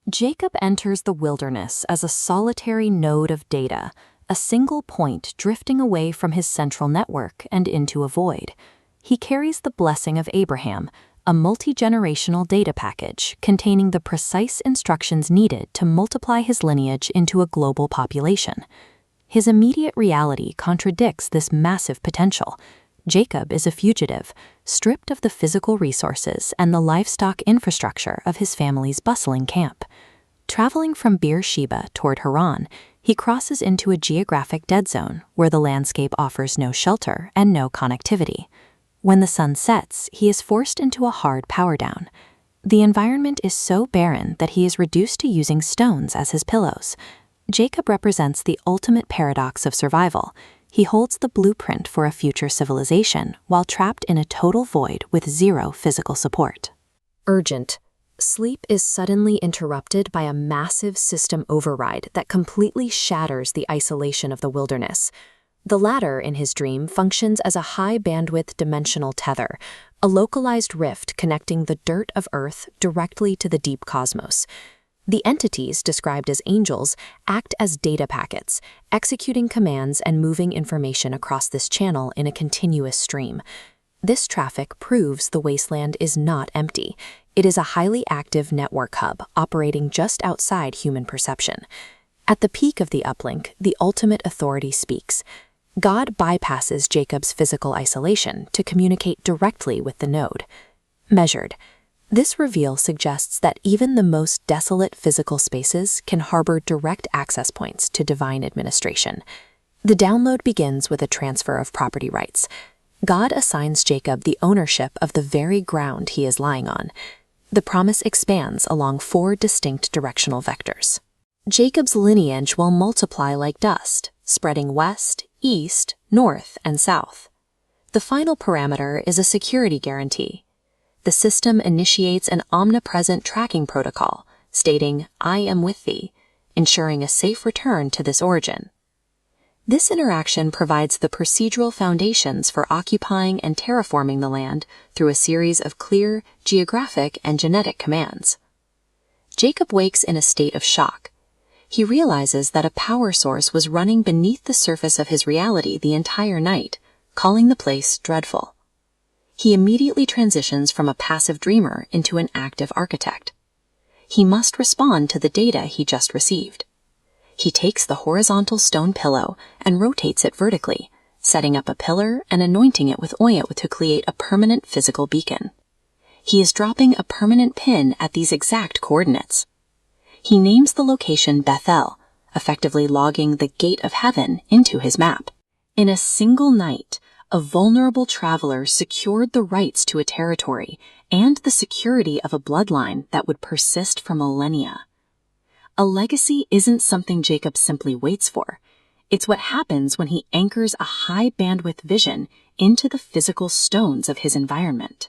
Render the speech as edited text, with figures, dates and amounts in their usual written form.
Jacob enters the wilderness as a solitary node of data, a single point drifting away from his central network and into a void. He carries the blessing of Abraham, a multi-generational data package containing the precise instructions needed to multiply his lineage into a global population. His immediate reality contradicts this massive potential. Jacob is a fugitive, stripped of the physical resources and the livestock infrastructure of his family's bustling camp. Traveling from Beersheba toward Haran, he crosses into a geographic dead zone where the landscape offers no shelter and no connectivity. When the sun sets, he is forced into a hard power down. The environment is so barren that he is reduced to using stones as his pillows. Jacob represents the ultimate paradox of survival. He holds the blueprint for a future civilization while trapped in a total void with zero physical support. Urgent. Sleep is suddenly interrupted by a massive system override that completely shatters the isolation of the wilderness. The latter, in his dream, functions as a high-bandwidth dimensional tether, a localized rift connecting the dirt of Earth directly to the deep cosmos. The entities, described as angels, act as data packets, executing commands and moving information across this channel in a continuous stream. This traffic proves the wasteland is not empty. It is a highly active network hub operating just outside human perception. At the peak of the uplink, the ultimate authority speaks. God bypasses Jacob's physical isolation to communicate directly with the node. Measured. This reveal suggests that even the most desolate physical spaces can harbor direct access points to divine administration. The download begins with a transfer of property rights. God assigns Jacob the ownership of the very ground he is lying on. The promise expands along 4 distinct directional vectors. Jacob's lineage will multiply like dust, spreading west, east, north, and south. The final parameter is a security guarantee. The system initiates an omnipresent tracking protocol, stating, "I am with thee," ensuring a safe return to this origin. This interaction provides the procedural foundations for occupying and terraforming the land through a series of clear geographic and genetic commands. Jacob wakes in a state of shock. He realizes that a power source was running beneath the surface of his reality the entire night, calling the place dreadful. He immediately transitions from a passive dreamer into an active architect. He must respond to the data he just received. He takes the horizontal stone pillow and rotates it vertically, setting up a pillar and anointing it with oil to create a permanent physical beacon. He is dropping a permanent pin at these exact coordinates. He names the location Bethel, effectively logging the gate of heaven into his map. In a single night, a vulnerable traveler secured the rights to a territory and the security of a bloodline that would persist for millennia. A legacy isn't something Jacob simply waits for. It's what happens when he anchors a high-bandwidth vision into the physical stones of his environment.